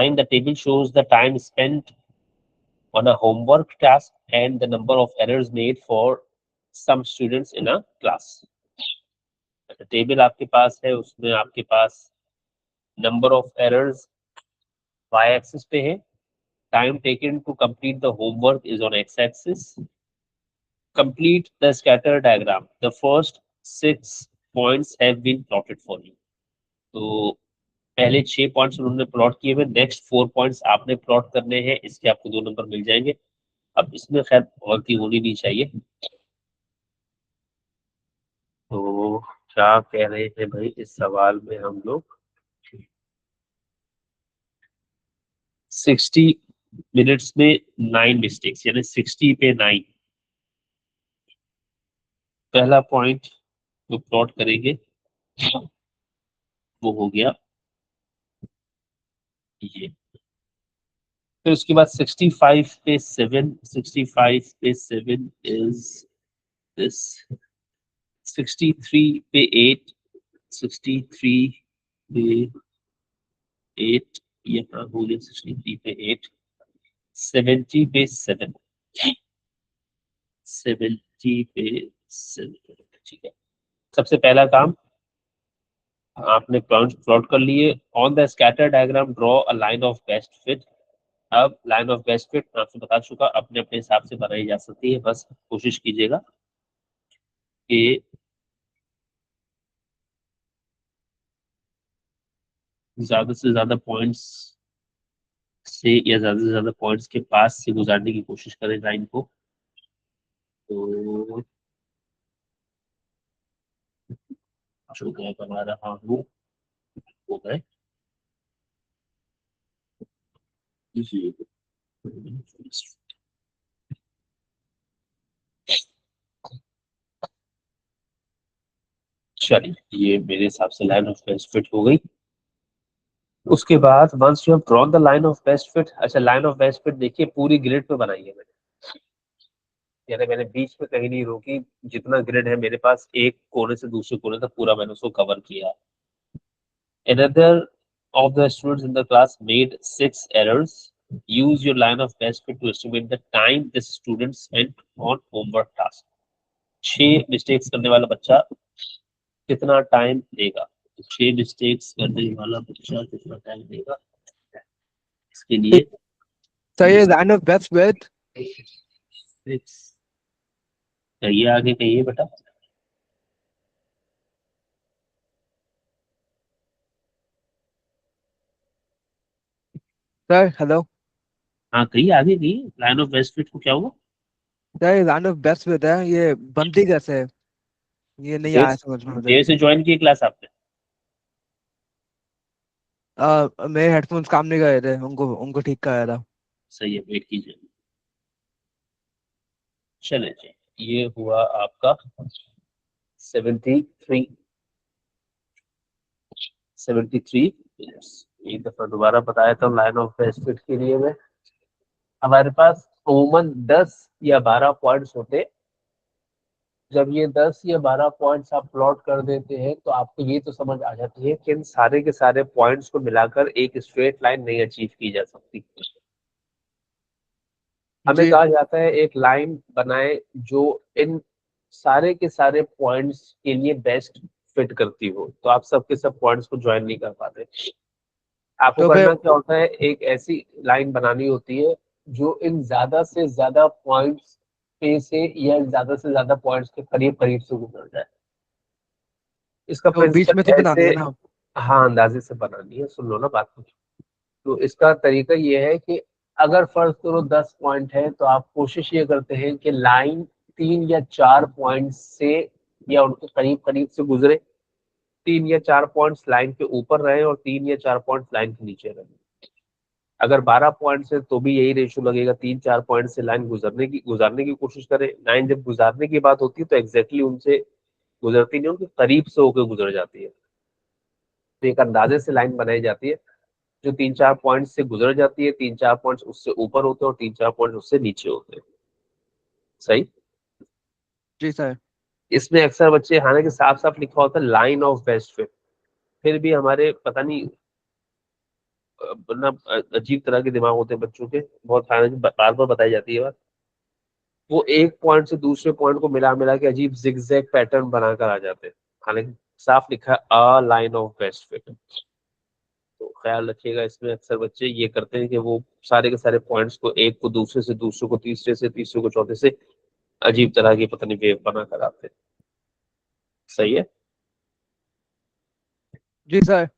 The table shows the time spent on a homework task and the number of errors made for some students in a class. Table आपके पास है, उसमें आपके पास number of errors Y axis पे है, time taken to complete the homework is on X axis, complete the scatter diagram, the first 6 points have been plotted for you. तो पहले 6 पॉइंट्स उन्होंने प्लॉट किए हुए, नेक्स्ट 4 पॉइंट्स आपने plot करने हैं, इसके आपको 2 नंबर मिल जाएंगे। अब इसमें खैर गलती होनी नहीं चाहिए। तो क्या कह रहे हैं भाई इस सवाल में हम लोग, 60 मिनट्स में 9 मिस्टेक्स, यानी 60 पे 9। पहला पॉइंट जो प्लॉट करेंगे वो हो गया ये। फिर उसके बाद 65 पे 7, 65 पे 7 इज दिस, 63 पे 8, 63 पे 8 यहाँ हो गया, 63 पे 8, 70 पे 7, 70 पे 7। ठीक है, सबसे पहला काम आपने प्लॉट कर लिए। On the scatter diagram draw a line of best fit. अब लाइन ऑफ बेस्ट फिट मैं आपसे बता चुका, अपने अपने हिसाब से बनाई जा सकती है, बस कोशिश कीजिएगा कि ज्यादा से ज्यादा पॉइंट्स से या ज्यादा से ज्यादा पॉइंट्स के पास से गुजारने की कोशिश करें लाइन को। तो जो मैं बना रहा हूँ वो है जी। चलिए, ये मेरे हिसाब से लाइन ऑफ बेस्ट फिट हो गई। उसके बाद once you have drawn the line of best fit, अच्छा लाइन ऑफ बेस्ट फिट देखिए पूरी ग्रिड पे बनाई है मैंने, यानी मैंने बीच में कहीं नहीं रोकी। जितना ग्रिड है मेरे पास, एक कोने से दूसरे कोने तक पूरा मैंने उसको कवर किया। Another of the students in the class made 6 errors. Use your line of best fit to estimate the time this student spent on homework task. 6 mistakes करने वाला बच्चा कितना टाइम लेगा? 6 मिस्टेक्स करने वाला बच्चा कितना टाइम लेगा? इसके लिए So ये लाइन ऑफ बेस्ट विथ 6, कहिए आगे कहिए बेटा। सर हेलो हाँ कहिए आगे कहिए, लाइन ऑफ बेस्ट फिट को क्या हुआ? सर, ये लाइन ऑफ बेस्ट विथ है, ये बनती कैसे है? ये नहीं देर आया समझ में मुझे। देर से ज्वाइन की क्लास आपने? मेरे हेडफोन्स काम नहीं कर रहे थे, उनको उनको ठीक कराया था। सही है, वेट कीजिए। चले जी, ये हुआ आपका 73, 73 मिनट्स। एक दफा दोबारा बताया था लाइन ऑफ बेस्ट फिट के लिए मैं, हमारे पास अमूमन 10 या 12 पॉइंट्स होते। जब ये 10 या 12 पॉइंट्स आप प्लॉट कर देते हैं तो आपको ये तो समझ आ जाती है कि इन सारे के सारे पॉइंट्स को मिलाकर एक स्ट्रेट लाइन नहीं अचीव की जा सकती। हमें जी। कहा जाता है एक लाइन बनाए जो इन सारे के सारे पॉइंट्स के लिए बेस्ट फिट करती हो। तो आप सबके सब पॉइंट्स को ज्वाइन नहीं कर पाते। आपको तो फिर करना क्या होता है, एक ऐसी लाइन बनानी होती है जो इन ज्यादा से ज्यादा पॉइंट्स पे से या ज्यादा से ज्यादा पॉइंट्स के करीब करीब से गुजर जाए। इसका तो बीच प्रिंसिपल में से ऐसे, बनानी है ना? हाँ अंदाजे से बनानी है, सुन लो ना बात को। तो इसका तरीका ये है कि अगर फर्ज करो 10 पॉइंट है तो आप कोशिश ये करते हैं कि लाइन 3 या 4 पॉइंट से या उनके करीब करीब से गुजरे। 3 या 4 पॉइंट्स लाइन के ऊपर रहे और 3 या 4 पॉइंट्स लाइन के नीचे रहे। अगर 12 पॉइंट से तो भी यही रेशियो लगेगा, 3-4 पॉइंट से लाइन गुजारने की कोशिश करें। लाइन जब गुजारने की बात होती है तो एग्जैक्टली उनसे गुजरती नहीं, उनके करीब से होकर गुजर जाती है। तो एक अंदाजे से लाइन बनाई जाती है जो 3-4 पॉइंट से गुजर जाती है, 3-4 पॉइंट उससे ऊपर होते हैं और 3-4 पॉइंट उससे नीचे होते हैं। सही। जी सर। इसमें अक्सर बच्चे, हालांकि साफ साफ लिखा होता है लाइन ऑफ बेस्ट फिट, फिर भी हमारे पता नहीं अजीब तरह के दिमाग होते हैं बच्चों के, बहुत बार बार बताई जाती है बात। वो एक पॉइंट से दूसरे पॉइंट को मिला मिला के अजीब जिगजैग पैटर्न बनाकर आ जाते हैं, हालांकि साफ लिखा है a line of best fit. तो ख्याल रखिएगा, इसमें अक्सर बच्चे ये करते हैं कि वो सारे के सारे पॉइंट्स को, एक को दूसरे से, दूसरे को तीसरे से, तीसरे को चौथे से अजीब तरह की पता नहीं वेव बना कर आते हैं। सही है। जी सर।